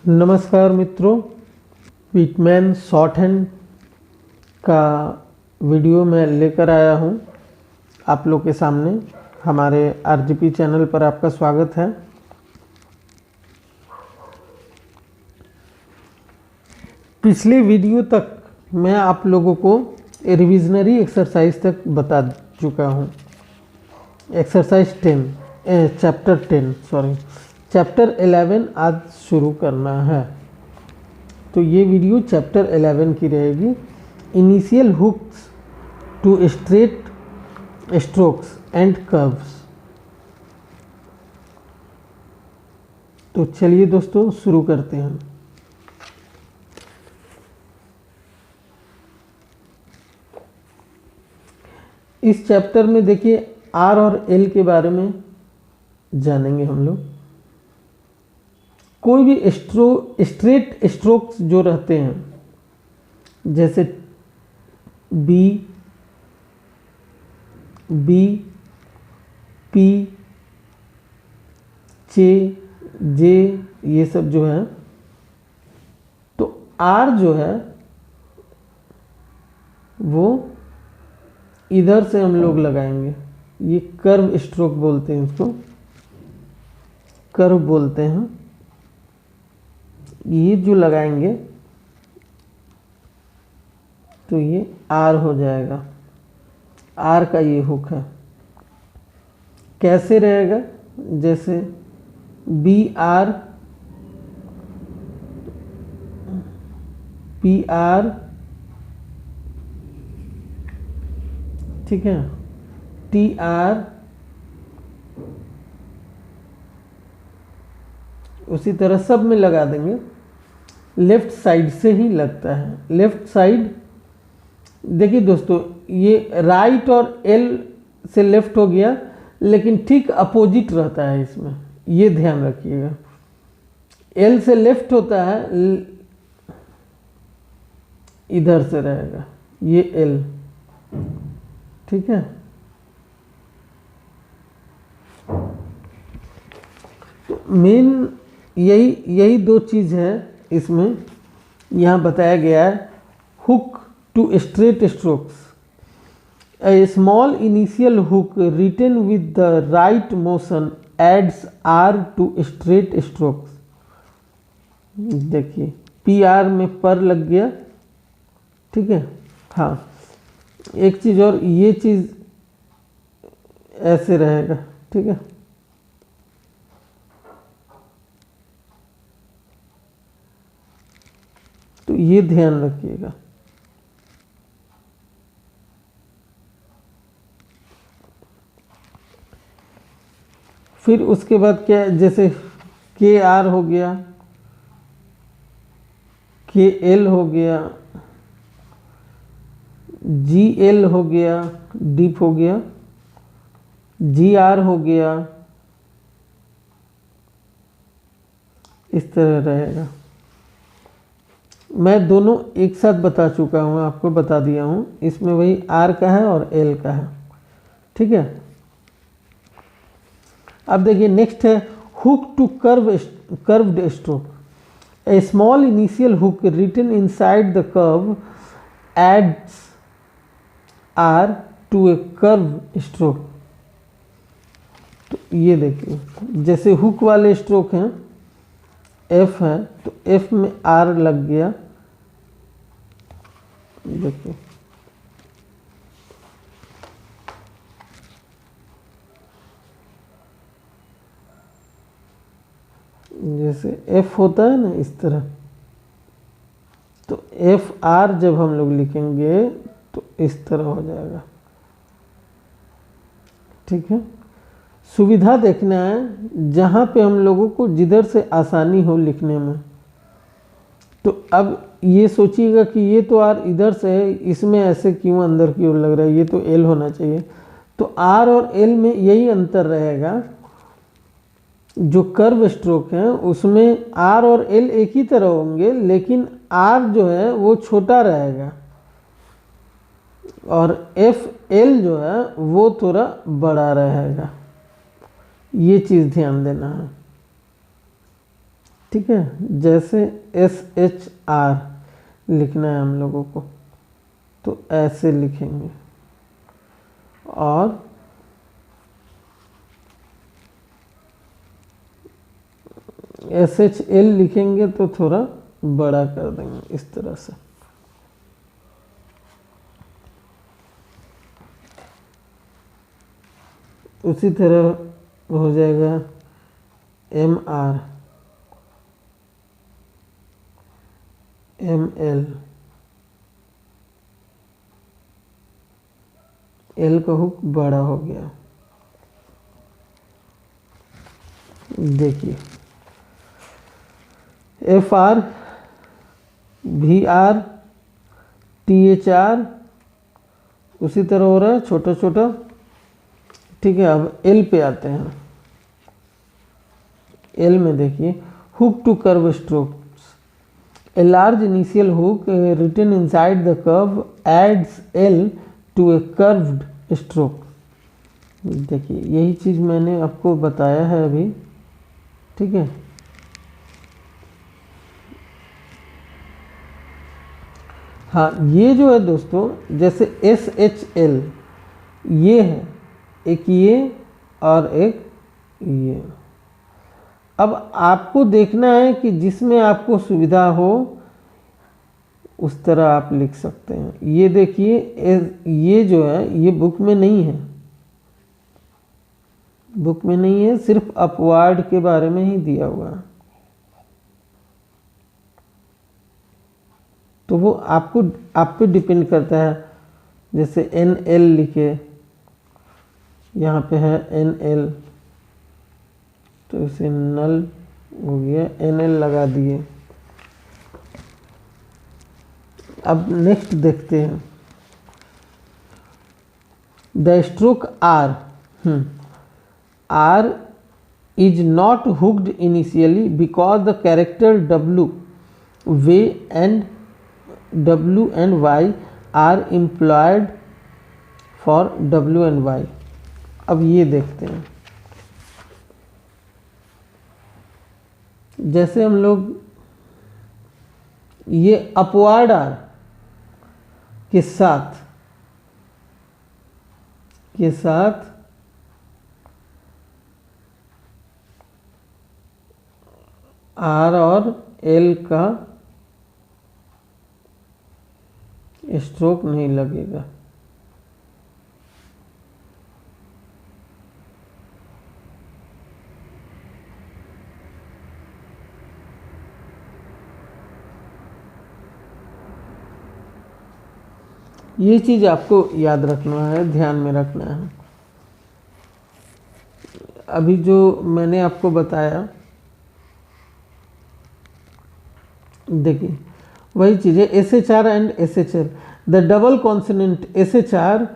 नमस्कार मित्रों, Pitman short hand का वीडियो मैं लेकर आया हूं आप लोग के सामने। हमारे आरजीपी चैनल पर आपका स्वागत है। पिछले वीडियो तक मैं आप लोगों को रिविजनरी एक्सरसाइज तक बता चुका हूं। एक्सरसाइज 10 चैप्टर 11 आज शुरू करना है। तो ये वीडियो चैप्टर 11 की रहेगी। Initial hooks to straight strokes and curves. तो चलिए दोस्तों शुरू करते हैं। इस चैप्टर में देखिए आर और एल के बारे में जानेंगे हम लोग। कोई भी स्ट्रेट स्ट्रोक्स जो रहते हैं, जैसे बी, पी, जे, ये सब जो है, तो आर जो है वो इधर से हम लोग लगाएंगे। ये कर्व स्ट्रोक बोलते हैं, इसको कर्व बोलते हैं। ये जो लगाएंगे तो ये आर हो जाएगा। आर का ये हुक है। कैसे रहेगा? जैसे बी आर, पी आर, ठीक है, टी आर, उसी तरह सब में लगा देंगे। लेफ्ट साइड से ही लगता है। लेफ्ट साइड देखिए दोस्तों, ये राइट और एल से लेफ्ट हो गया, लेकिन ठीक अपोजिट रहता है इसमें, ये ध्यान रखिएगा। एल से लेफ्ट होता है, इधर से रहेगा ये एल, ठीक है। तो मेन यही दो चीज़ है इसमें यहाँ बताया गया है। Hook to straight strokes. A small initial hook written with the right motion adds R to straight strokes। देखिए PR में पर लग गया, ठीक है। हाँ, एक चीज़ और, ये चीज़ ऐसे रहेगा, ठीक है। तो ये ध्यान रखिएगा। फिर उसके बाद क्या, जैसे के आर हो गया, के एल हो गया, जी एल हो गया, डीप हो गया, जी आर हो गया, इस तरह रहेगा। मैं दोनों एक साथ बता चुका हूँ, आपको बता दिया हूँ। इसमें वही आर का है और एल का है, ठीक है। अब देखिए नेक्स्ट है hook to curved stroke. A small initial hook written inside the curve adds r to a curve stroke. तो ये देखिए, जैसे हुक वाले स्ट्रोक हैं, एफ है, तो एफ में आर लग गया। देखिए जैसे एफ होता है ना, इस तरह, तो एफ आर जब हम लोग लिखेंगे तो इस तरह हो जाएगा, ठीक है। सुविधा देखना है जहाँ पे हम लोगों को जिधर से आसानी हो लिखने में। तो अब ये सोचिएगा कि ये तो आर इधर से है, इसमें ऐसे क्यों अंदर की ओर लग रहा है, ये तो एल होना चाहिए। तो आर और एल में यही अंतर रहेगा। जो कर्व स्ट्रोक है उसमें आर और एल एक ही तरह होंगे, लेकिन आर जो है वो छोटा रहेगा और एफ एल जो है वो थोड़ा बड़ा रहेगा। ये चीज़ ध्यान देना है। ठीक है। जैसे SHR लिखना है हम लोगों को, तो ऐसे लिखेंगे, और SHL लिखेंगे तो थोड़ा बड़ा कर देंगे इस तरह से। उसी तरह हो जाएगा MR, ML, L का हुक बड़ा हो गया। देखिए FR, VR, THR उसी तरह हो रहा है छोटा छोटा। ठीक है, अब L पे आते हैं। L में देखिए hook to curve strokes, a large initial hook written inside the curve adds L to a curved stroke. देखिए यही चीज़ मैंने आपको बताया है अभी। ठीक है, हाँ ये जो है दोस्तों, जैसे SHL ये है, एक ये और एक ये। अब आपको देखना है कि जिसमें आपको सुविधा हो उस तरह आप लिख सकते हैं। ये देखिए ये जो है ये बुक में नहीं है, बुक में नहीं है, सिर्फ अपवार्ड के बारे में ही दिया हुआ है। तो वो आपको आप पे डिपेंड करता है। जैसे NL लिखे, यहाँ पे है NL, तो इसे नल हो गया, NL लगा दिए। अब नेक्स्ट देखते हैं the stroke R। R is not hooked initially because the character W and Y are employed for W and Y। अब ये देखते हैं, जैसे हम लोग ये अपवार्ड आर के साथ R और L का स्ट्रोक नहीं लगेगा। ये चीज़ आपको याद रखना है, ध्यान में रखना है। अभी जो मैंने आपको बताया, देखिए वही चीज़ है SHR and SHL। The double consonant SHR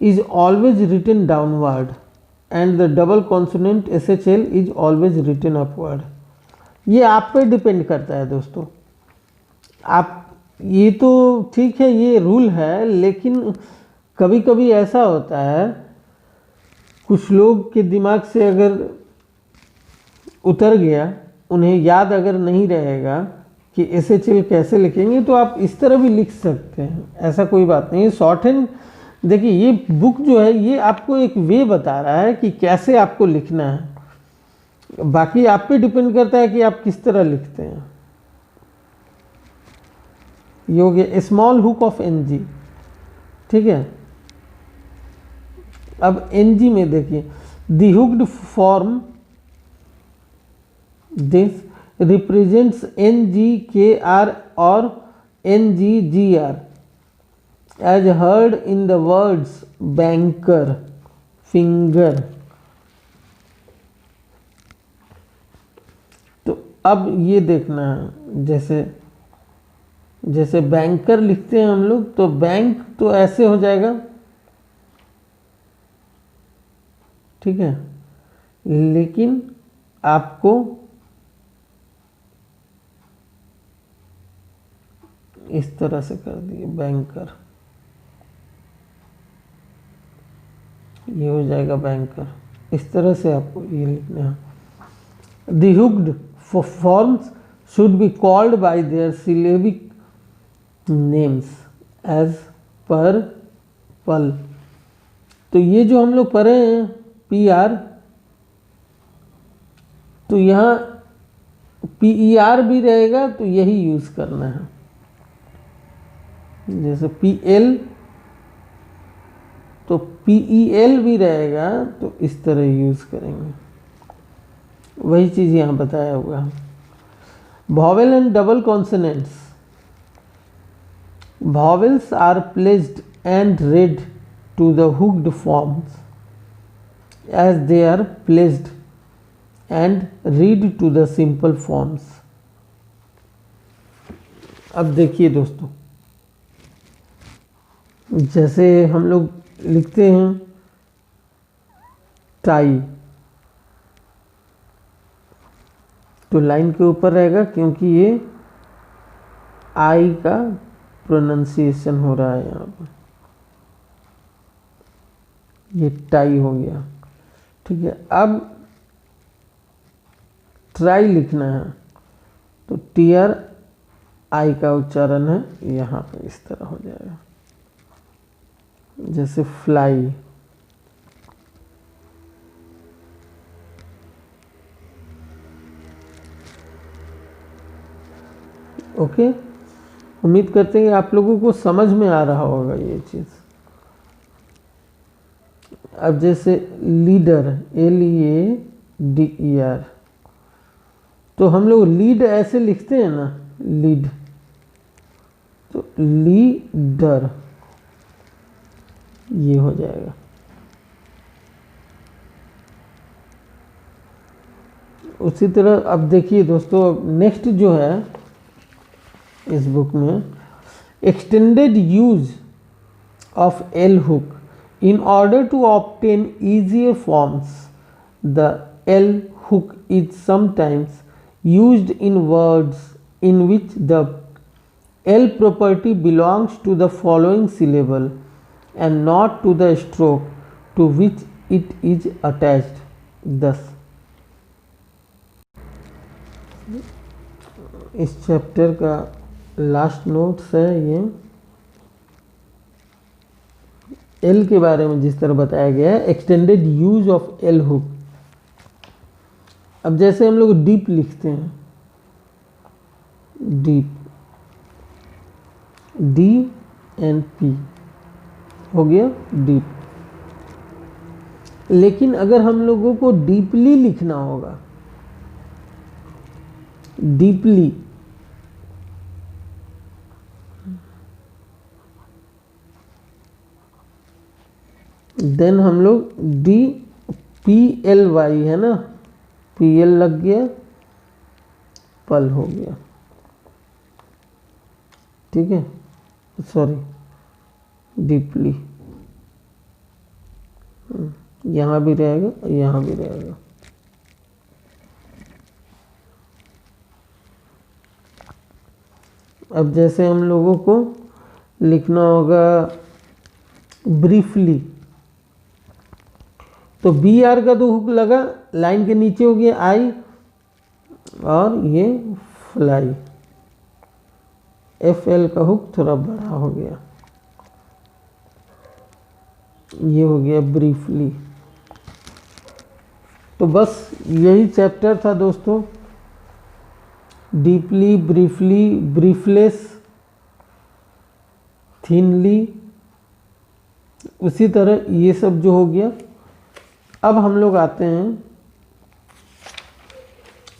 is always written downward and the double consonant SHL is always written upward. ये आप पे डिपेंड करता है दोस्तों। आप ये तो ठीक है, ये रूल है, लेकिन कभी कभी ऐसा होता है कुछ लोग के दिमाग से अगर उतर गया, उन्हें याद अगर नहीं रहेगा कि SHL कैसे लिखेंगे, तो आप इस तरह भी लिख सकते हैं, ऐसा कोई बात नहीं है। शॉर्ट हैंड देखिए, ये बुक जो है ये आपको एक वे बता रहा है कि कैसे आपको लिखना है। बाकी आप पे डिपेंड करता है कि आप किस तरह लिखते हैं। ये हो गया स्मॉल हुक ऑफ NG। ठीक है, अब NG में देखिए the hooked form this represents NGKR or NGGR as heard in the words banker, finger। तो अब ये देखना है, जैसे बैंकर लिखते हैं हम लोग, तो बैंक तो ऐसे हो जाएगा। ठीक है, लेकिन आपको इस तरह से कर दिए बैंकर, ये हो जाएगा बैंकर। इस तरह से आपको ये लिखना है। The hooked forms should be called by their syllabic names as per पल। तो ये जो हम लोग पढ़े हैं PR, तो यहाँ PER भी रहेगा तो यही यूज करना है। जैसे PL तो PEL भी रहेगा तो इस तरह यूज करेंगे, वही चीज यहाँ बताया हुआ है। Vowel and double consonants. Vowels are placed and read to the hooked forms as they are placed and read to the simple forms। अब देखिए दोस्तों, जैसे हम लोग लिखते हैं टाई, तो लाइन के ऊपर रहेगा क्योंकि ये आई का प्रोनाउंसिएशन हो रहा है यहाँ पर, ये टाई हो गया। ठीक है, अब ट्राई लिखना है तो टीयर आई का उच्चारण है यहाँ पे इस तरह हो जाएगा, जैसे फ्लाई। ओके, उम्मीद करते हैं कि आप लोगों को समझ में आ रहा होगा ये चीज़। अब जैसे लीडर, LEADER, तो हम लोग लीड ऐसे लिखते हैं ना, लीड, तो लीडर ये हो जाएगा। उसी तरह अब देखिए दोस्तों, नेक्स्ट जो है इस बुक में, extended use of L hook in order to obtain easier forms। The L hook is sometimes used in words in which the L property belongs to the following syllable and not to the stroke to which it is attached। Thus, इस chapter का last notes है ये, L के बारे में जिस तरह बताया गया है, extended use of L hook. अब जैसे हम लोग डीप लिखते हैं, डीप, DNP हो गया डीप, लेकिन अगर हम लोगों को डीपली लिखना होगा, डीपली, देन हम लोग DPLY है ना, PL लग गया, पल हो गया। ठीक है, सॉरी, डीपली यहाँ भी रहेगा, यहाँ भी रहेगा। अब जैसे हम लोगों को लिखना होगा ब्रीफली, तो BR का तो हुक लगा, लाइन के नीचे हो गया आई, और ये फ्लाई, FL का हुक थोड़ा बड़ा हो गया, ये हो गया ब्रीफली। तो बस यही चैप्टर था दोस्तों, डीपली, ब्रीफली, ब्रीफलेस, थिनली, उसी तरह ये सब जो हो गया। अब हम लोग आते हैं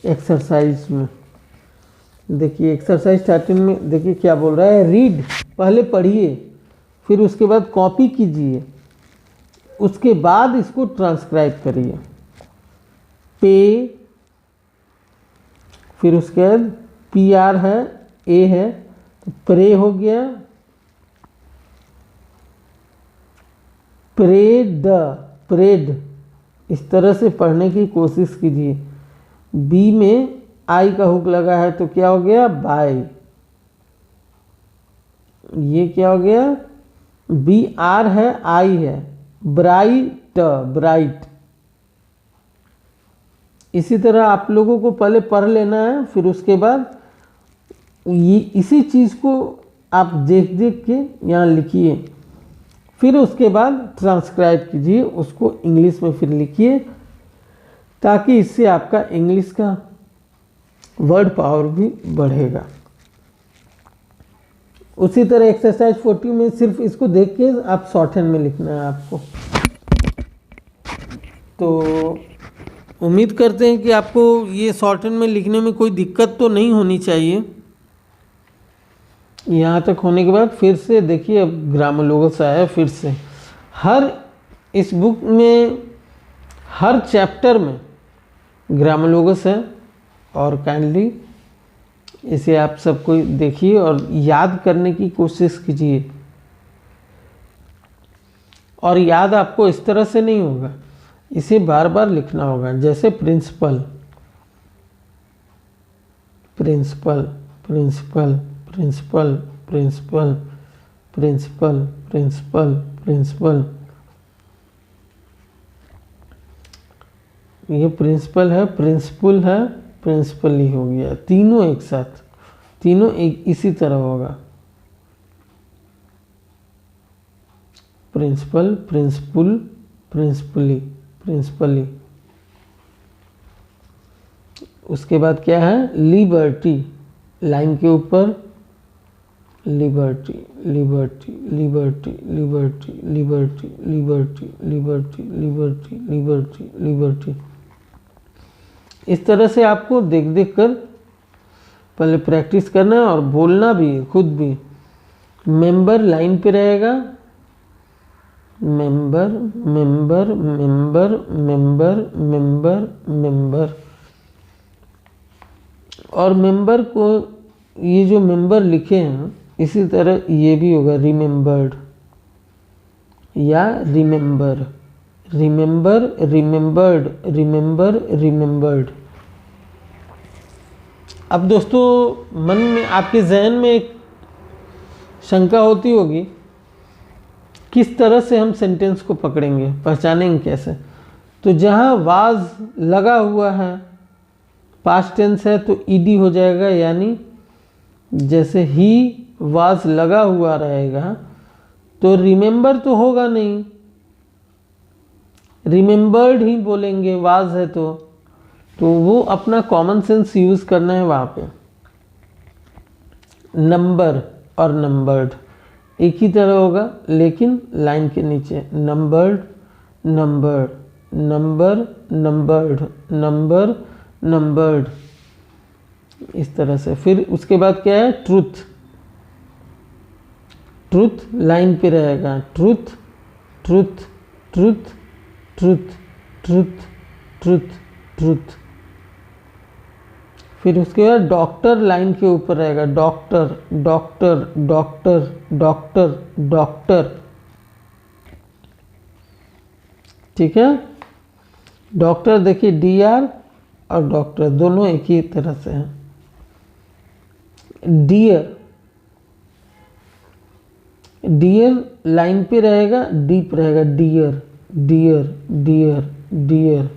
एक्सरसाइज में। देखिए एक्सरसाइज स्टार्टिंग में देखिए क्या बोल रहा है, रीड, पहले पढ़िए, फिर उसके बाद कॉपी कीजिए, उसके बाद इसको ट्रांसक्राइब करिए। पे, फिर उसके बाद PR है, A है, तो प्रे हो गया, प्रेड, प्रेड, इस तरह से पढ़ने की कोशिश कीजिए। बी में आई का हुक लगा है तो क्या हो गया, बाय, ये क्या हो गया, BR है, आई है, ब्राइट, ब्राइट, इसी तरह आप लोगों को पहले पढ़ लेना है, फिर उसके बाद ये इसी चीज़ को आप देख देख के यहाँ लिखिए, फिर उसके बाद ट्रांसक्राइब कीजिए उसको इंग्लिश में, फिर लिखिए, ताकि इससे आपका इंग्लिश का वर्ड पावर भी बढ़ेगा। उसी तरह एक्सरसाइज 40 में सिर्फ इसको देख के आप शॉर्ट हैंड में लिखना है आपको। तो उम्मीद करते हैं कि आपको ये शॉर्ट हैंड में लिखने में कोई दिक्कत तो नहीं होनी चाहिए। यहाँ तक होने के बाद फिर से देखिए, अब ग्रामर लोगोस आया फिर से। हर इस बुक में हर चैप्टर में ग्रामर लोगोस है, और काइंडली इसे आप सबको देखिए और याद करने की कोशिश कीजिए। और याद आपको इस तरह से नहीं होगा, इसे बार बार लिखना होगा। जैसे principal, principal, principal, principal, principal, principal, principal, principal, ये प्रिंसिपल है, प्रिंसिपल है, प्रिंसिपल ही हो गया, तीनों एक साथ, तीनों एक इसी तरह होगा। Principal, principal, principally, principally. उसके बाद क्या है, लिबर्टी, लाइन के ऊपर liberty, liberty, liberty, liberty, liberty, liberty, liberty, liberty, liberty, liberty. इस तरह से आपको देख देख कर पहले प्रैक्टिस करना है और बोलना भी खुद भी। मेंबर लाइन पे रहेगा, member, member, member, member, member, member. और मेंबर को ये जो मेंबर लिखे हैं इसी तरह ये भी होगा रिमेंबर्ड या remember, remember, remembered, remember, remembered. अब दोस्तों मन में आपके जहन में एक शंका होती होगी, किस तरह से हम सेंटेंस को पकड़ेंगे, पहचानेंगे कैसे? तो जहाँ वाज लगा हुआ है, पास्ट टेंस है तो ईडी हो जाएगा, यानी जैसे ही वाज लगा हुआ रहेगा तो रिमेंबर तो होगा नहीं, रिमेंबर्ड ही बोलेंगे, वाज है तो वो अपना कॉमन सेंस यूज़ करना है वहाँ पे। नंबर और नंबर्ड एक ही तरह होगा, लेकिन लाइन के नीचे numbered, numbered, number, numbered, number, numbered, इस तरह से। फिर उसके बाद क्या है, ट्रुथ, ट्रुथ लाइन पे रहेगा, truth, truth, truth, truth, truth, truth, truth. फिर उसके बाद डॉक्टर लाइन के ऊपर रहेगा, doctor, doctor, doctor, doctor, doctor, ठीक है। डॉक्टर देखिए डीआर और डॉक्टर दोनों एक ही तरह से हैं। डियर, डियर लाइन पे रहेगा, डीप रहेगा, dear, dear, dear, dear,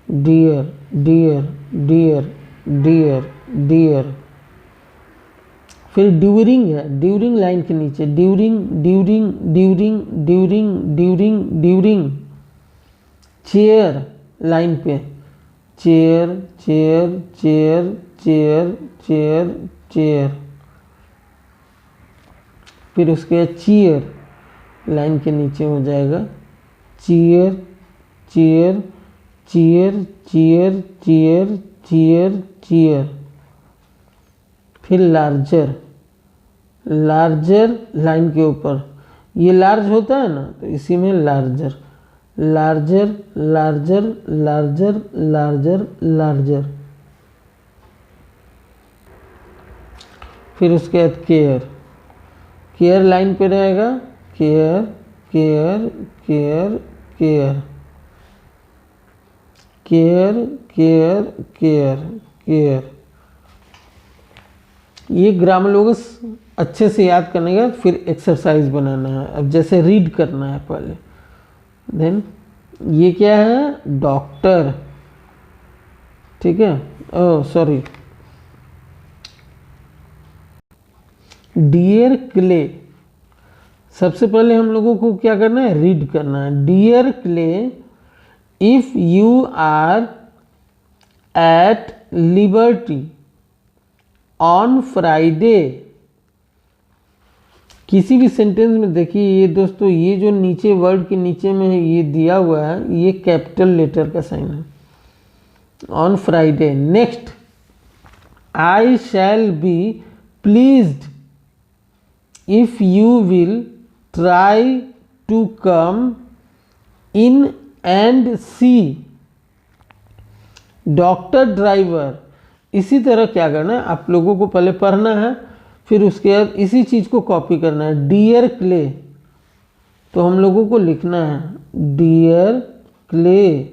dear, dear, dear, dear, dear. फिर ड्यूरिंग है, ड्यूरिंग लाइन के नीचे, during, during, during, during, during, during. Chair line पे, chair, chair, chair, chair, chair, chair. फिर उसके चेयर लाइन के नीचे हो जाएगा, chair, chair, chair, chair, chair, chair, chair. फिर लार्जर, लार्जर लाइन के ऊपर, ये लार्ज होता है ना तो इसी में larger, larger, larger, larger, larger, larger. फिर उसके बाद केयर, केयर लाइन पे रहेगा, care, care, care, care, care, care, care, care. ये ग्रामर लोगोस अच्छे से याद करने का, फिर एक्सरसाइज बनाना है। अब जैसे रीड करना है पहले, देन ये क्या है, डॉक्टर, ठीक है, ओह सॉरी, डियर क्ले। सबसे पहले हम लोगों को क्या करना है, रीड करना है। Dear Clay, if you are at liberty on Friday. किसी भी सेंटेंस में देखिए ये दोस्तों, ये जो नीचे वर्ड के नीचे में ये दिया हुआ है, ये कैपिटल लेटर का साइन है, on Friday. Next, I shall be pleased if you will try to come in and see doctor Driver. इसी तरह क्या करना है, आप लोगों को पहले पढ़ना है, फिर उसके बाद इसी चीज़ को कॉपी करना है। डियर क्ले, तो हम लोगों को लिखना है डियर क्ले।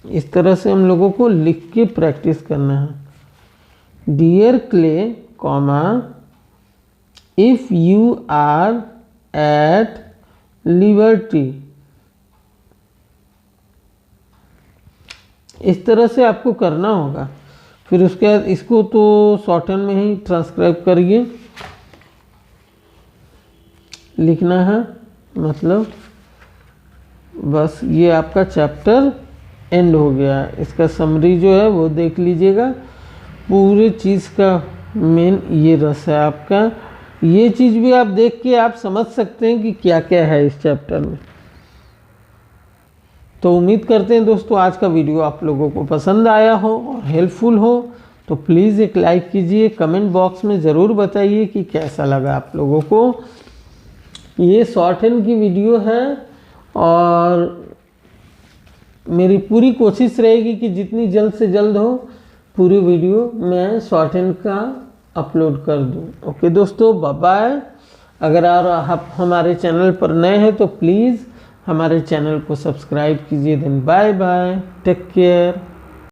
इस तरह से हम लोगों को लिख के प्रैक्टिस करना है। Dear Clay, comma, if you are at liberty. इस तरह से आपको करना होगा। फिर उसके बाद इसको तो शॉर्ट हैंड में ही ट्रांसक्राइब करिए, लिखना है, मतलब बस ये आपका चैप्टर एंड हो गया। इसका समरी जो है वो देख लीजिएगा। पूरे चीज़ का मेन ये रस है आपका। ये चीज़ भी आप देख के आप समझ सकते हैं कि क्या क्या है इस चैप्टर में। तो उम्मीद करते हैं दोस्तों आज का वीडियो आप लोगों को पसंद आया हो और हेल्पफुल हो। तो प्लीज़ एक लाइक कीजिए, कमेंट बॉक्स में ज़रूर बताइए कि कैसा लगा आप लोगों को। ये शॉर्ट हैंड की वीडियो है और मेरी पूरी कोशिश रहेगी कि जितनी जल्द से जल्द हो पूरी वीडियो मैं शॉर्ट हैंड का अपलोड कर दूं। ओके दोस्तों, बाय बाय। अगर आप हमारे चैनल पर नए हैं तो प्लीज़ हमारे चैनल को सब्सक्राइब कीजिए। Then bye bye, take care.